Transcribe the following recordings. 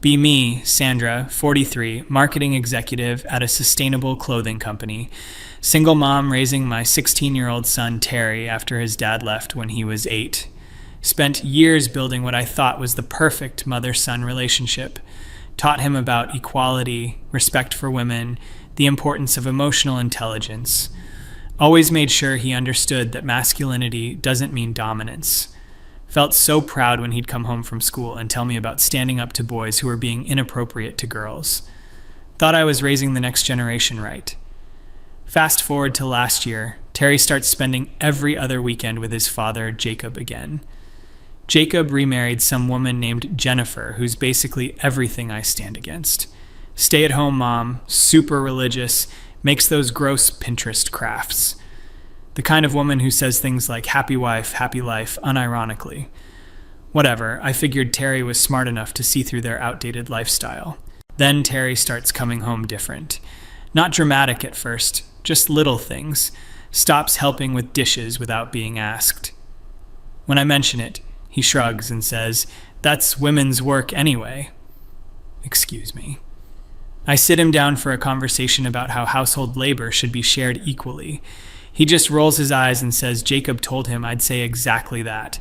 Be me, Sandra, 43, marketing executive at a sustainable clothing company. Single mom raising my 16-year-old son, Terry, after his dad left when he was 8. Spent years building what I thought was the perfect mother-son relationship. Taught him about equality, respect for women, the importance of emotional intelligence. Always made sure he understood that masculinity doesn't mean dominance. Felt so proud when he'd come home from school and tell me about standing up to boys who were being inappropriate to girls. Thought I was raising the next generation right. Fast forward to last year, Terry starts spending every other weekend with his father, Jacob, again. Jacob remarried some woman named Jennifer, who's basically everything I stand against. Stay-at-home mom, super religious, makes those gross Pinterest crafts. The kind of woman who says things like happy wife, happy life, unironically. Whatever, I figured Terry was smart enough to see through their outdated lifestyle. Then Terry starts coming home different. Not dramatic at first, just little things. Stops helping with dishes without being asked. When I mention it, he shrugs and says, "That's women's work anyway." Excuse me. I sit him down for a conversation about how household labor should be shared equally. He just rolls his eyes and says Jacob told him I'd say exactly that.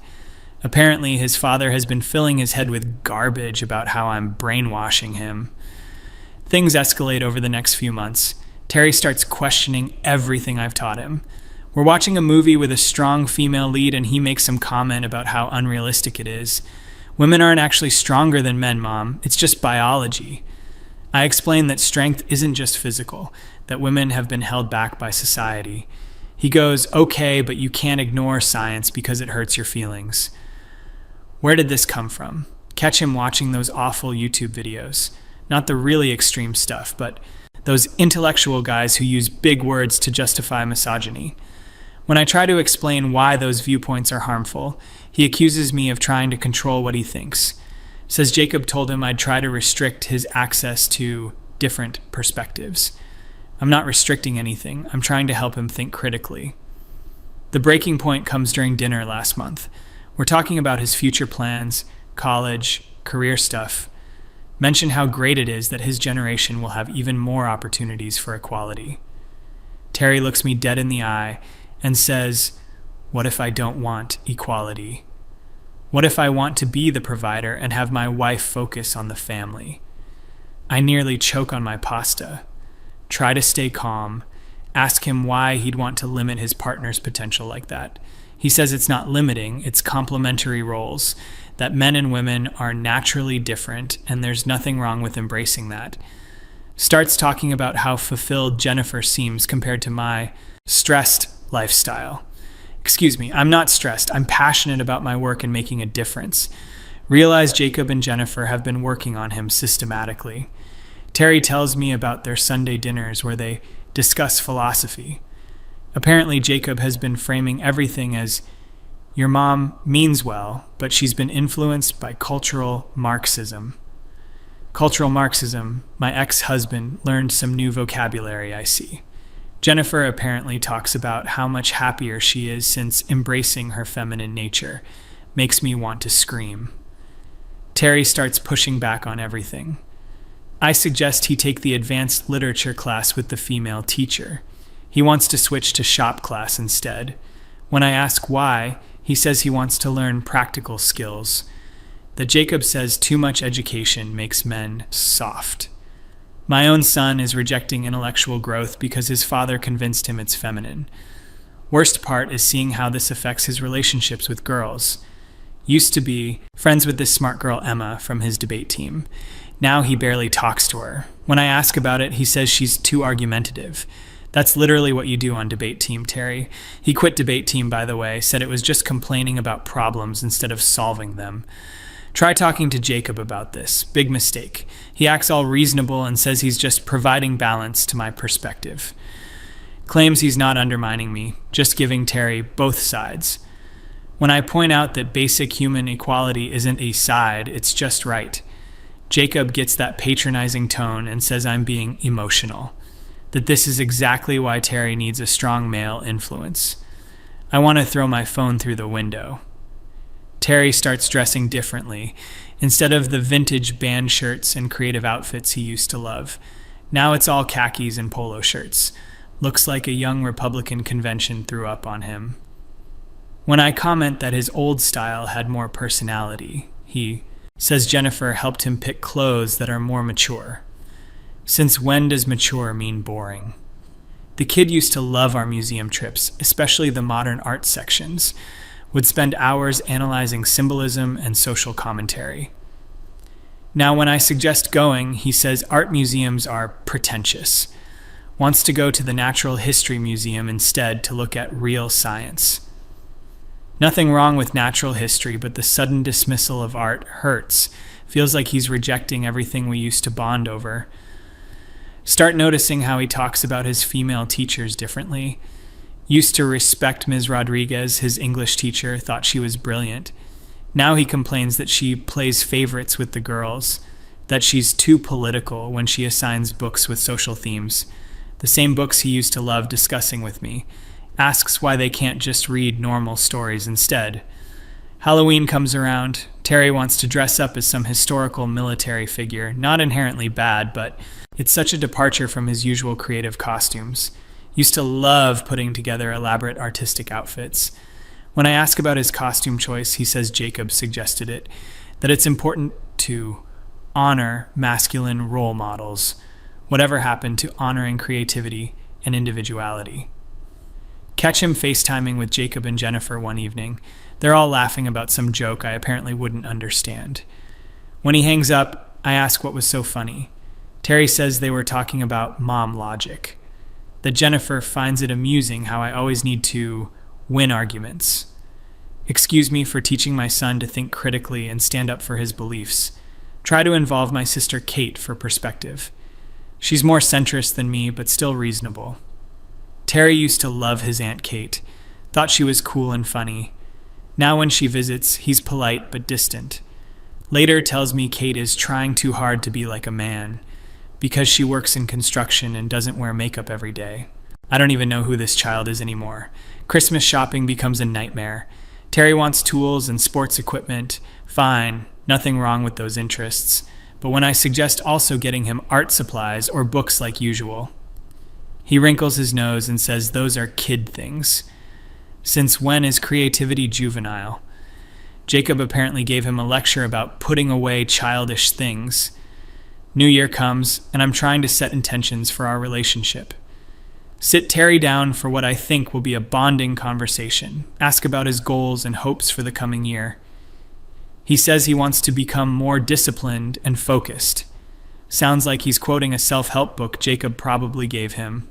Apparently, his father has been filling his head with garbage about how I'm brainwashing him. Things escalate over the next few months. Terry starts questioning everything I've taught him. We're watching a movie with a strong female lead and he makes some comment about how unrealistic it is. Women aren't actually stronger than men, Mom. It's just biology. I explain that strength isn't just physical, that women have been held back by society. He goes, "Okay, but you can't ignore science because it hurts your feelings." Where did this come from? Catch him watching those awful YouTube videos. Not the really extreme stuff, but those intellectual guys who use big words to justify misogyny. When I try to explain why those viewpoints are harmful, he accuses me of trying to control what he thinks. Says Jacob told him I'd try to restrict his access to different perspectives. I'm not restricting anything. I'm trying to help him think critically. The breaking point comes during dinner last month. We're talking about his future plans, college, career stuff. Mention how great it is that his generation will have even more opportunities for equality. Terry looks me dead in the eye and says, "What if I don't want equality? What if I want to be the provider and have my wife focus on the family?" I nearly choke on my pasta. Try to stay calm. Ask him why he'd want to limit his partner's potential like that. He says it's not limiting, it's complementary roles, that men and women are naturally different, and there's nothing wrong with embracing that. Starts talking about how fulfilled Jennifer seems compared to my stressed lifestyle. Excuse me, I'm not stressed. I'm passionate about my work and making a difference. Realize Jacob and Jennifer have been working on him systematically. Terry tells me about their Sunday dinners where they discuss philosophy. Apparently, Jacob has been framing everything as, "Your mom means well, but she's been influenced by cultural Marxism." Cultural Marxism, my ex-husband learned some new vocabulary, I see. Jennifer apparently talks about how much happier she is since embracing her feminine nature. Makes me want to scream. Terry starts pushing back on everything. I suggest he take the advanced literature class with the female teacher. He wants to switch to shop class instead. When I ask why, he says he wants to learn practical skills. That Jacob says too much education makes men soft. My own son is rejecting intellectual growth because his father convinced him it's feminine. Worst part is seeing how this affects his relationships with girls. Used to be friends with this smart girl Emma from his debate team. Now he barely talks to her. When I ask about it, he says she's too argumentative. That's literally what you do on debate team, Terry. He quit debate team, by the way, said it was just complaining about problems instead of solving them. Try talking to Jacob about this. Big mistake. He acts all reasonable and says he's just providing balance to my perspective. Claims he's not undermining me, just giving Terry both sides. When I point out that basic human equality isn't a side, it's just right, Jacob gets that patronizing tone and says I'm being emotional. That this is exactly why Terry needs a strong male influence. I want to throw my phone through the window. Terry starts dressing differently. instead of the vintage band shirts and creative outfits he used to love. Now it's all khakis and polo shirts. Looks like a young Republican convention threw up on him. When I comment that his old style had more personality, he says Jennifer helped him pick clothes that are more mature. Since when does mature mean boring? The kid used to love our museum trips, especially the modern art sections, would spend hours analyzing symbolism and social commentary. Now, when I suggest going, he says art museums are pretentious. Wants to go to the Natural History Museum instead to look at real science. Nothing wrong with natural history, but the sudden dismissal of art hurts. Feels like he's rejecting everything we used to bond over. Start noticing how he talks about his female teachers differently. Used to respect Ms. Rodriguez, his English teacher, thought she was brilliant. Now he complains that she plays favorites with the girls, that she's too political when she assigns books with social themes, the same books he used to love discussing with me. Asks why they can't just read normal stories instead. Halloween comes around. Terry wants to dress up as some historical military figure. Not inherently bad, but it's such a departure from his usual creative costumes. Used to love putting together elaborate artistic outfits. When I ask about his costume choice, he says Jacob suggested it, that it's important to honor masculine role models, whatever happened to honoring creativity and individuality. Catch him FaceTiming with Jacob and Jennifer one evening. They're all laughing about some joke I apparently wouldn't understand. When he hangs up, I ask what was so funny. Terry says they were talking about mom logic, that Jennifer finds it amusing how I always need to win arguments. Excuse me for teaching my son to think critically and stand up for his beliefs. Try to involve my sister Kate for perspective. She's more centrist than me, but still reasonable. Terry used to love his Aunt Kate, thought she was cool and funny. Now when she visits, he's polite but distant. Later tells me Kate is trying too hard to be like a man, because she works in construction and doesn't wear makeup every day. I don't even know who this child is anymore. Christmas shopping becomes a nightmare. Terry wants tools and sports equipment. Fine, nothing wrong with those interests. But when I suggest also getting him art supplies or books like usual, he wrinkles his nose and says those are kid things. Since when is creativity juvenile? Jacob apparently gave him a lecture about putting away childish things. New Year comes, and I'm trying to set intentions for our relationship. Sit Terry down for what I think will be a bonding conversation. Ask about his goals and hopes for the coming year. He says he wants to become more disciplined and focused. Sounds like he's quoting a self-help book Jacob probably gave him.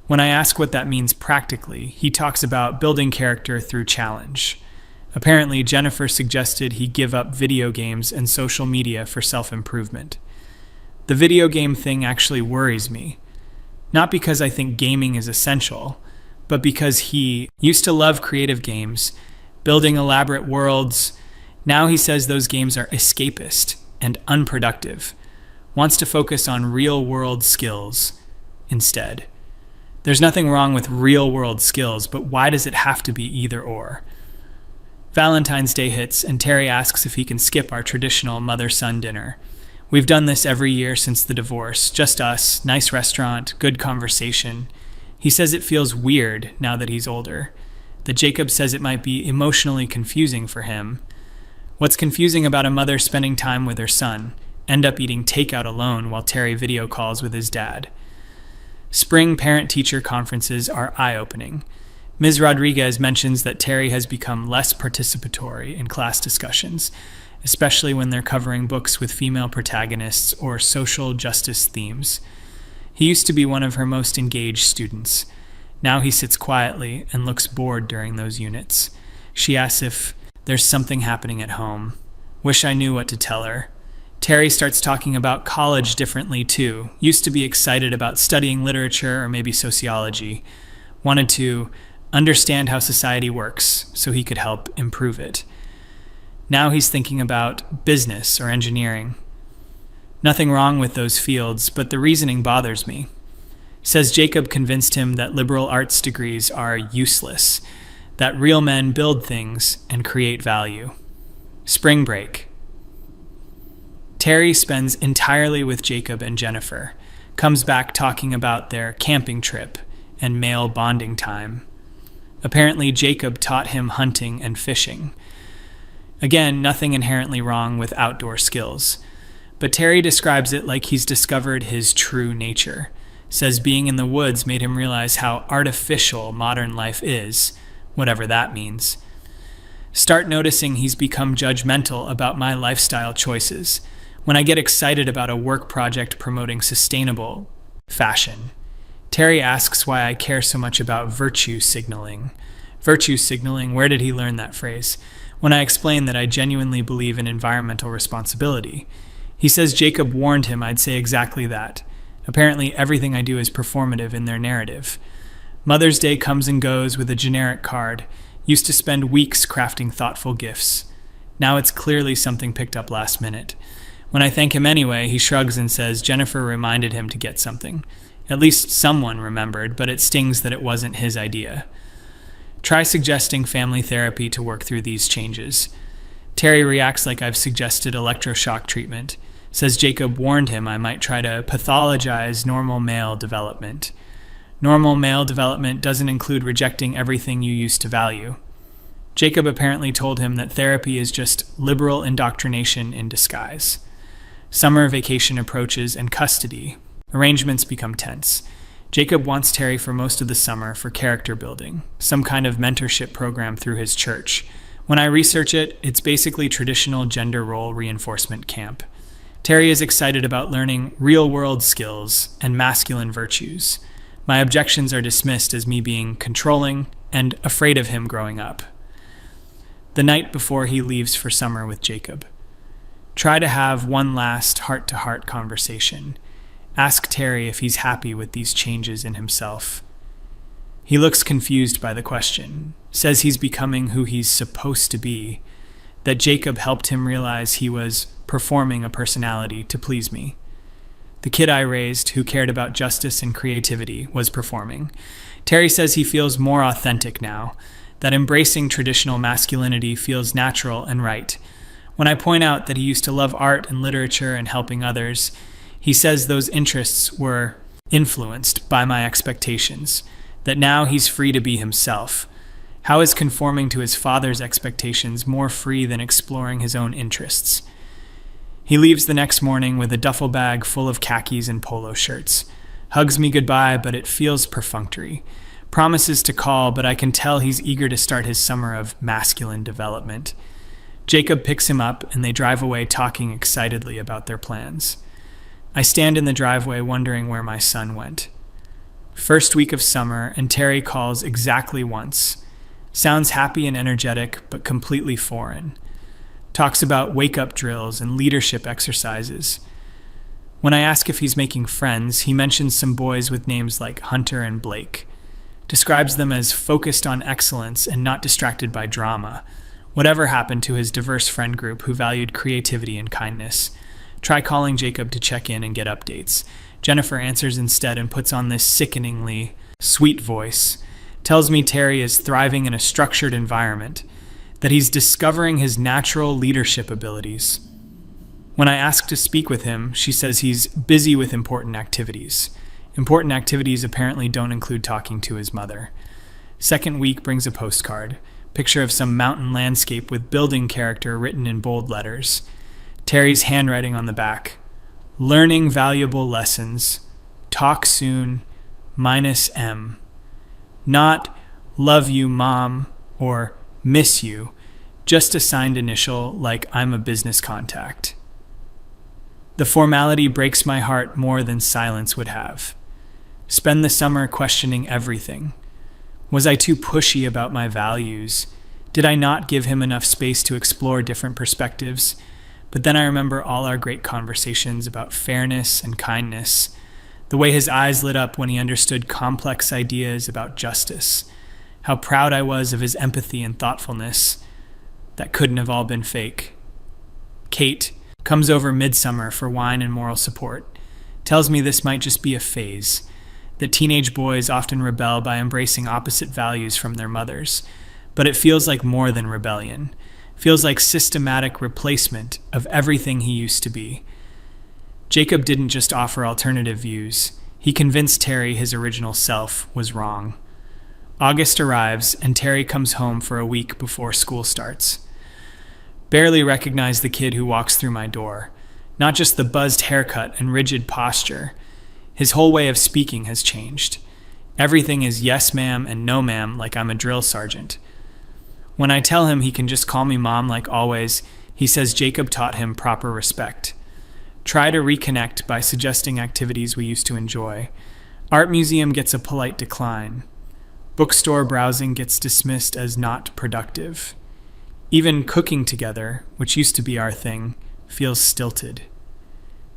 When I ask what that means practically, he talks about building character through challenge. Apparently, Jennifer suggested he give up video games and social media for self-improvement. The video game thing actually worries me. Not because I think gaming is essential, but because he used to love creative games, building elaborate worlds. Now he says those games are escapist and unproductive. Wants to focus on real-world skills instead. There's nothing wrong with real-world skills, but why does it have to be either or? Valentine's Day hits, and Terry asks if he can skip our traditional mother-son dinner. We've done this every year since the divorce. Just us, nice restaurant, good conversation. He says it feels weird now that he's older. That Jacob says it might be emotionally confusing for him. What's confusing about a mother spending time with her son? End up eating takeout alone while Terry video calls with his dad. Spring parent-teacher conferences are eye-opening. Ms. Rodriguez mentions that Terry has become less participatory in class discussions, especially when they're covering books with female protagonists or social justice themes. He used to be one of her most engaged students. Now he sits quietly and looks bored during those units. She asks if there's something happening at home. Wish I knew what to tell her. Terry starts talking about college differently too. Used to be excited about studying literature or maybe sociology. Wanted to understand how society works so he could help improve it. Now he's thinking about business or engineering. Nothing wrong with those fields, but the reasoning bothers me. Says Jacob convinced him that liberal arts degrees are useless, that real men build things and create value. Spring break. Terry spends entirely with Jacob and Jennifer, comes back talking about their camping trip and male bonding time. Apparently, Jacob taught him hunting and fishing. Again, nothing inherently wrong with outdoor skills. But Terry describes it like he's discovered his true nature. Says being in the woods made him realize how artificial modern life is, whatever that means. Start noticing he's become judgmental about my lifestyle choices when I get excited about a work project promoting sustainable fashion. Terry asks why I care so much about virtue signaling. Virtue signaling, where did he learn that phrase? When I explain that I genuinely believe in environmental responsibility. He says Jacob warned him I'd say exactly that. Apparently, everything I do is performative in their narrative. Mother's Day comes and goes with a generic card. Used to spend weeks crafting thoughtful gifts. Now it's clearly something picked up last minute. When I thank him anyway, he shrugs and says Jennifer reminded him to get something. At least someone remembered, but it stings that it wasn't his idea. Try suggesting family therapy to work through these changes. Terry reacts like I've suggested electroshock treatment. Says Jacob warned him I might try to pathologize normal male development. Normal male development doesn't include rejecting everything you used to value. Jacob apparently told him that therapy is just liberal indoctrination in disguise. Summer vacation approaches and custody. Arrangements become tense. Jacob wants Terry for most of the summer for character building, some kind of mentorship program through his church. When I research it, it's basically traditional gender role reinforcement camp. Terry is excited about learning real-world skills and masculine virtues. My objections are dismissed as me being controlling and afraid of him growing up. The night before he leaves for summer with Jacob. Try to have one last heart-to-heart conversation. Ask Terry if he's happy with these changes in himself. He looks confused by the question, says he's becoming who he's supposed to be, that Jacob helped him realize he was performing a personality to please me. The kid I raised, who cared about justice and creativity, was performing. Terry says he feels more authentic now, that embracing traditional masculinity feels natural and right. When I point out that he used to love art and literature and helping others, he says those interests were influenced by my expectations, that now he's free to be himself. How is conforming to his father's expectations more free than exploring his own interests? He leaves the next morning with a duffel bag full of khakis and polo shirts. Hugs me goodbye, but it feels perfunctory. Promises to call, but I can tell he's eager to start his summer of masculine development. Jacob picks him up, and they drive away talking excitedly about their plans. I stand in the driveway wondering where my son went. First week of summer, and Terry calls exactly once. Sounds happy and energetic, but completely foreign. Talks about wake-up drills and leadership exercises. When I ask if he's making friends, he mentions some boys with names like Hunter and Blake. Describes them as focused on excellence and not distracted by drama. Whatever happened to his diverse friend group who valued creativity and kindness? Try calling Jacob to check in and get updates. Jennifer answers instead and puts on this sickeningly sweet voice. Tells me Terry is thriving in a structured environment, that he's discovering his natural leadership abilities. When I ask to speak with him, she says he's busy with important activities. Important activities apparently don't include talking to his mother. Second week brings a postcard. Picture of some mountain landscape with building character written in bold letters. Terry's handwriting on the back. Learning valuable lessons. Talk soon. -M. Not love you, mom, or miss you, just a signed initial like I'm a business contact. The formality breaks my heart more than silence would have. Spend the summer questioning everything. Was I too pushy about my values? Did I not give him enough space to explore different perspectives? But then I remember all our great conversations about fairness and kindness, the way his eyes lit up when he understood complex ideas about justice, how proud I was of his empathy and thoughtfulness. That couldn't have all been fake. Kate comes over midsummer for wine and moral support, tells me this might just be a phase, that teenage boys often rebel by embracing opposite values from their mothers, but it feels like more than rebellion. Feels like systematic replacement of everything he used to be. Jacob didn't just offer alternative views. He convinced Terry his original self was wrong. August arrives, and Terry comes home for a week before school starts. Barely recognize the kid who walks through my door. Not just the buzzed haircut and rigid posture. His whole way of speaking has changed. Everything is yes ma'am and no ma'am, like I'm a drill sergeant. When I tell him he can just call me mom like always, he says Jacob taught him proper respect. Try to reconnect by suggesting activities we used to enjoy. Art museum gets a polite decline. Bookstore browsing gets dismissed as not productive. Even cooking together, which used to be our thing, feels stilted.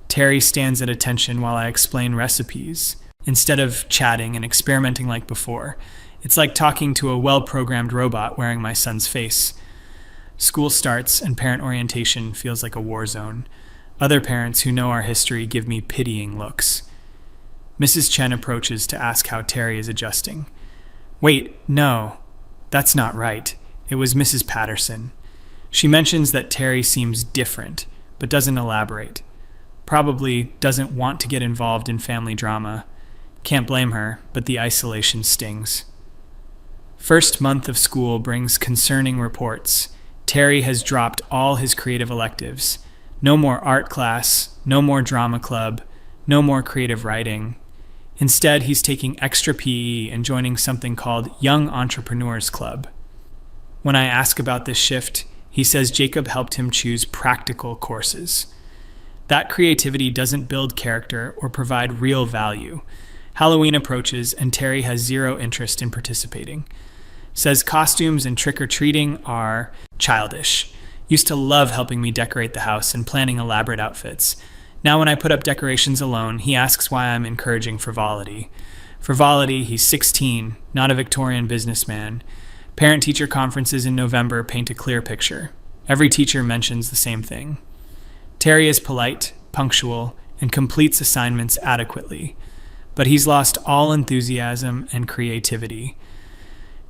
Terry stands at attention while I explain recipes. Instead of chatting and experimenting like before, it's like talking to a well-programmed robot wearing my son's face. School starts and parent orientation feels like a war zone. Other parents who know our history give me pitying looks. Mrs. Chen approaches to ask how Terry is adjusting. Wait, no, that's not right. It was Mrs. Patterson. She mentions that Terry seems different, but doesn't elaborate. Probably doesn't want to get involved in family drama. Can't blame her, but the isolation stings. First month of school brings concerning reports. Terry has dropped all his creative electives. No more art class, no more drama club, no more creative writing. Instead, he's taking extra PE and joining something called Young Entrepreneurs Club. When I ask about this shift, he says Jacob helped him choose practical courses. That creativity doesn't build character or provide real value. Halloween approaches and Terry has zero interest in participating. Says costumes and trick-or-treating are childish. Used to love helping me decorate the house and planning elaborate outfits. Now when I put up decorations alone, he asks why I'm encouraging frivolity. Frivolity, he's 16, not a Victorian businessman. Parent-teacher conferences in November paint a clear picture. Every teacher mentions the same thing. Terry is polite, punctual, and completes assignments adequately. But he's lost all enthusiasm and creativity.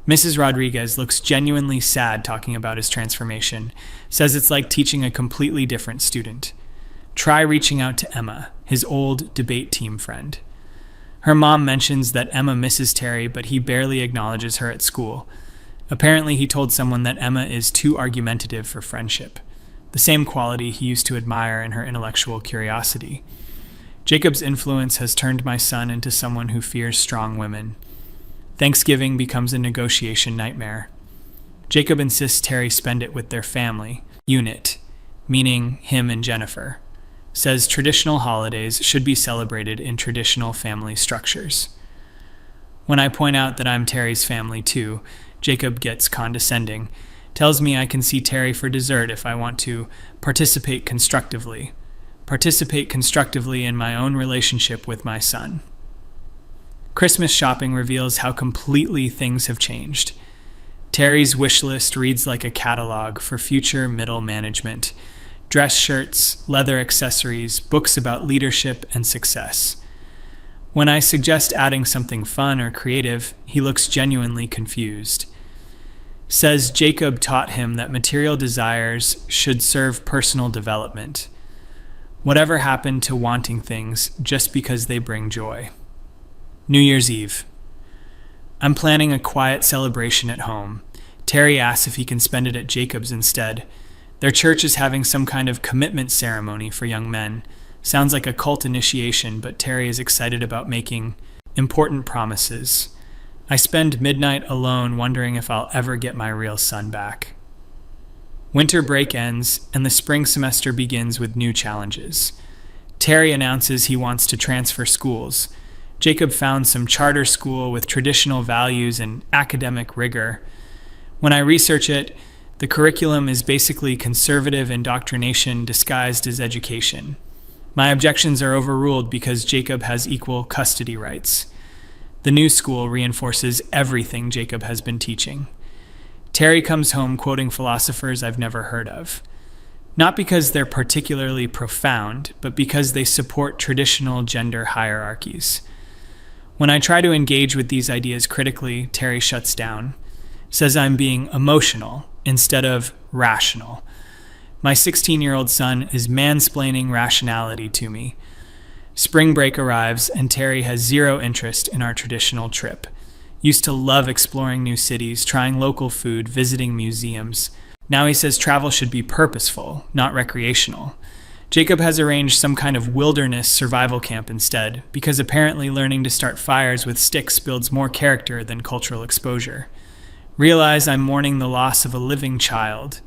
Mrs. Rodriguez looks genuinely sad talking about his transformation, says it's like teaching a completely different student. Try reaching out to Emma, his old debate team friend. Her mom mentions that Emma misses Terry, but he barely acknowledges her at school. Apparently, he told someone that Emma is too argumentative for friendship, the same quality he used to admire in her intellectual curiosity. Jacob's influence has turned my son into someone who fears strong women. Thanksgiving becomes a negotiation nightmare. Jacob insists Terry spend it with their family unit, meaning him and Jennifer. Says traditional holidays should be celebrated in traditional family structures. When I point out that I'm Terry's family too, Jacob gets condescending, tells me I can see Terry for dessert if I want to participate constructively in my own relationship with my son. Christmas shopping reveals how completely things have changed. Terry's wish list reads like a catalog for future middle management. Dress shirts, leather accessories, books about leadership and success. When I suggest adding something fun or creative, he looks genuinely confused. Says Jacob taught him that material desires should serve personal development. Whatever happened to wanting things just because they bring joy? New Year's Eve. I'm planning a quiet celebration at home. Terry asks if he can spend it at Jacob's instead. Their church is having some kind of commitment ceremony for young men. Sounds like a cult initiation, but Terry is excited about making important promises. I spend midnight alone wondering if I'll ever get my real son back. Winter break ends, and the spring semester begins with new challenges. Terry announces he wants to transfer schools. Jacob found some charter school with traditional values and academic rigor. When I research it, the curriculum is basically conservative indoctrination disguised as education. My objections are overruled because Jacob has equal custody rights. The new school reinforces everything Jacob has been teaching. Terry comes home quoting philosophers I've never heard of. Not because they're particularly profound, but because they support traditional gender hierarchies. When I try to engage with these ideas critically, Terry shuts down, says I'm being emotional instead of rational. My 16-year-old son is mansplaining rationality to me. Spring break arrives, and Terry has zero interest in our traditional trip. Used to love exploring new cities, trying local food, visiting museums. Now he says travel should be purposeful, not recreational. Jacob has arranged some kind of wilderness survival camp instead, because apparently learning to start fires with sticks builds more character than cultural exposure. Realize I'm mourning the loss of a living child.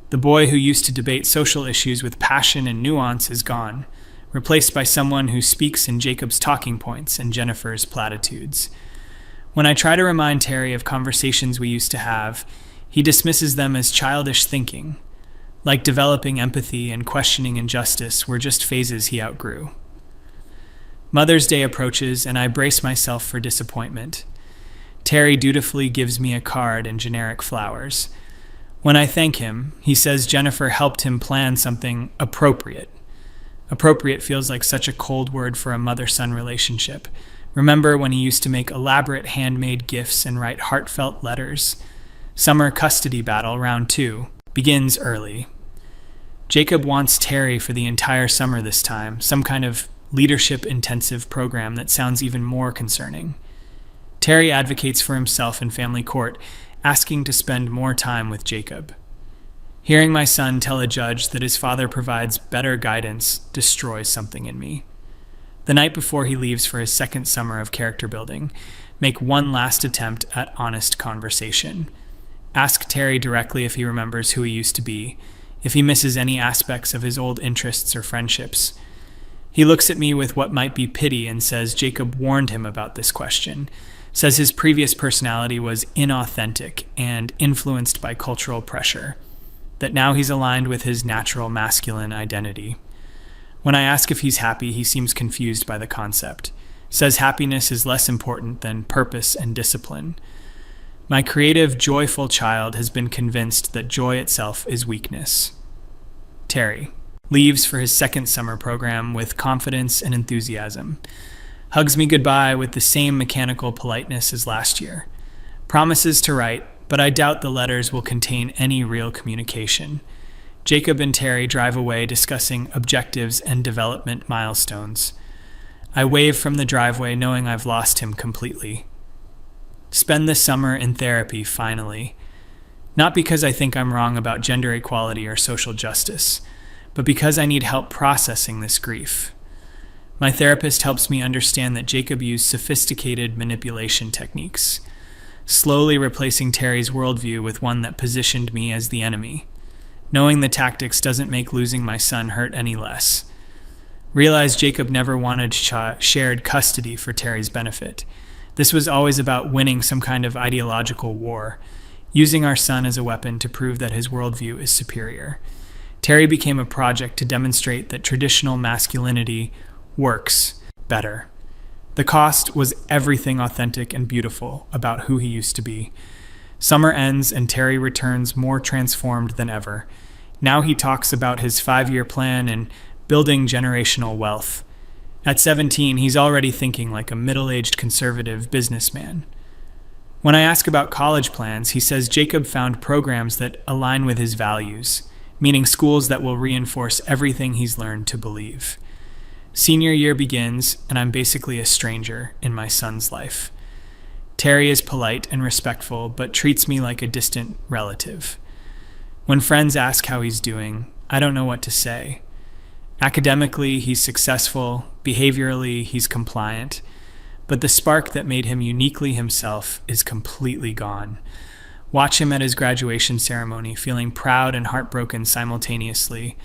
The boy who used to debate social issues with passion and nuance is gone, replaced by someone who speaks in Jacob's talking points and Jennifer's platitudes. When I try to remind Terry of conversations we used to have, he dismisses them as childish thinking. Like developing empathy and questioning injustice were just phases he outgrew. Mother's Day approaches, and I brace myself for disappointment. Terry dutifully gives me a card and generic flowers. When I thank him, he says Jennifer helped him plan something appropriate. Appropriate feels like such a cold word for a mother-son relationship. Remember when he used to make elaborate handmade gifts and write heartfelt letters? Summer custody battle, round 2, begins early. Jacob wants Terry for the entire summer this time, some kind of leadership-intensive program that sounds even more concerning. Terry advocates for himself in family court, asking to spend more time with Jacob. Hearing my son tell a judge that his father provides better guidance destroys something in me. The night before he leaves for his second summer of character building, make one last attempt at honest conversation. Ask Terry directly if he remembers who he used to be, if he misses any aspects of his old interests or friendships. He looks at me with what might be pity and says Jacob warned him about this question, says his previous personality was inauthentic and influenced by cultural pressure, that now he's aligned with his natural masculine identity. When I ask if he's happy, he seems confused by the concept, says happiness is less important than purpose and discipline. My creative, joyful child has been convinced that joy itself is weakness. Terry leaves for his second summer program with confidence and enthusiasm. Hugs me goodbye with the same mechanical politeness as last year. Promises to write, but I doubt the letters will contain any real communication. Jacob and Terry drive away discussing objectives and development milestones. I wave from the driveway knowing I've lost him completely. Spend this summer in therapy, finally. Not because I think I'm wrong about gender equality or social justice, but because I need help processing this grief. My therapist helps me understand that Jacob used sophisticated manipulation techniques, slowly replacing Terry's worldview with one that positioned me as the enemy. Knowing the tactics doesn't make losing my son hurt any less. Realize Jacob never wanted shared custody for Terry's benefit. This was always about winning some kind of ideological war, using our son as a weapon to prove that his worldview is superior. Terry became a project to demonstrate that traditional masculinity works better. The cost was everything authentic and beautiful about who he used to be. Summer ends and Terry returns more transformed than ever. Now he talks about his 5-year plan and building generational wealth. At 17, he's already thinking like a middle-aged conservative businessman. When I ask about college plans, he says Jacob found programs that align with his values, meaning schools that will reinforce everything he's learned to believe. Senior year begins, and I'm basically a stranger in my son's life. Terry is polite and respectful, but treats me like a distant relative. When friends ask how he's doing, I don't know what to say. Academically, he's successful. Behaviorally, he's compliant. But the spark that made him uniquely himself is completely gone. Watch him at his graduation ceremony, feeling proud and heartbroken simultaneously.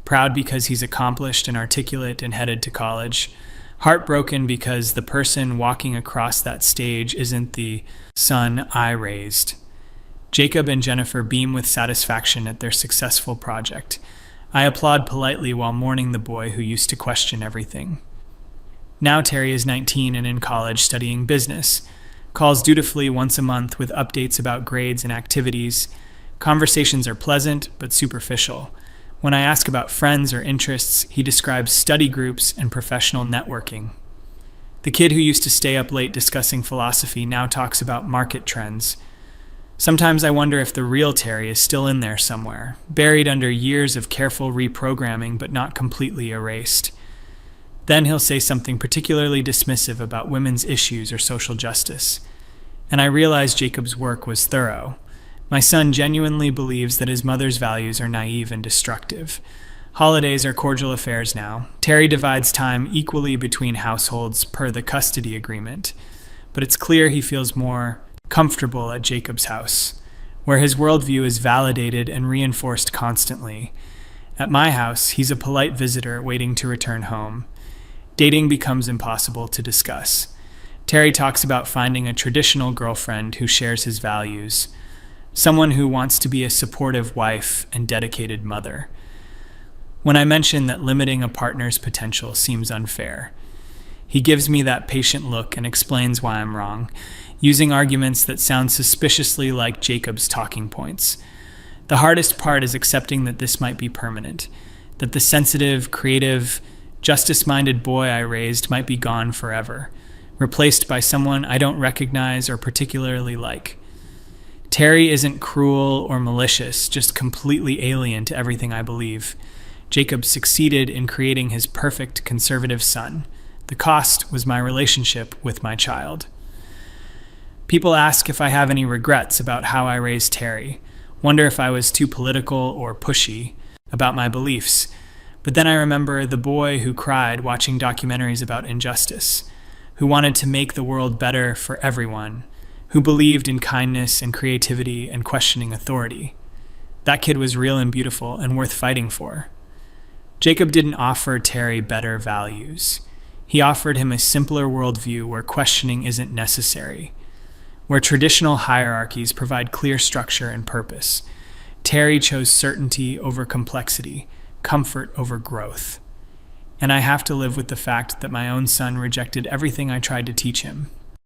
Proud because he's accomplished and articulate and headed to college. Heartbroken because the person walking across that stage isn't the son I raised. Jacob and Jennifer beam with satisfaction at their successful project. I applaud politely while mourning the boy who used to question everything. Now Terry is 19 and in college studying business. Calls dutifully once a month with updates about grades and activities. Conversations are pleasant but superficial. When I ask about friends or interests, he describes study groups and professional networking. The kid who used to stay up late discussing philosophy now talks about market trends. Sometimes I wonder if the real Terry is still in there somewhere, buried under years of careful reprogramming but not completely erased. Then he'll say something particularly dismissive about women's issues or social justice. And I realized Jacob's work was thorough. My son genuinely believes that his mother's values are naive and destructive. Holidays are cordial affairs now. Terry divides time equally between households per the custody agreement. But it's clear he feels more comfortable at Jacob's house, where his worldview is validated and reinforced constantly. At my house, he's a polite visitor waiting to return home. Dating becomes impossible to discuss. Terry talks about finding a traditional girlfriend who shares his values, someone who wants to be a supportive wife and dedicated mother. When I mention that limiting a partner's potential seems unfair, he gives me that patient look and explains why I'm wrong, using arguments that sound suspiciously like Jacob's talking points. The hardest part is accepting that this might be permanent, that the sensitive, creative, justice-minded boy I raised might be gone forever, replaced by someone I don't recognize or particularly like. Terry isn't cruel or malicious, just completely alien to everything I believe. Jacob succeeded in creating his perfect conservative son. The cost was my relationship with my child. People ask if I have any regrets about how I raised Terry, wonder if I was too political or pushy about my beliefs. But then I remember the boy who cried watching documentaries about injustice, who wanted to make the world better for everyone, who believed in kindness and creativity and questioning authority. That kid was real and beautiful and worth fighting for. Jacob didn't offer Terry better values. He offered him a simpler worldview where questioning isn't necessary, where traditional hierarchies provide clear structure and purpose. Terry chose certainty over complexity, comfort over growth. And I have to live with the fact that my own son rejected everything I tried to teach him.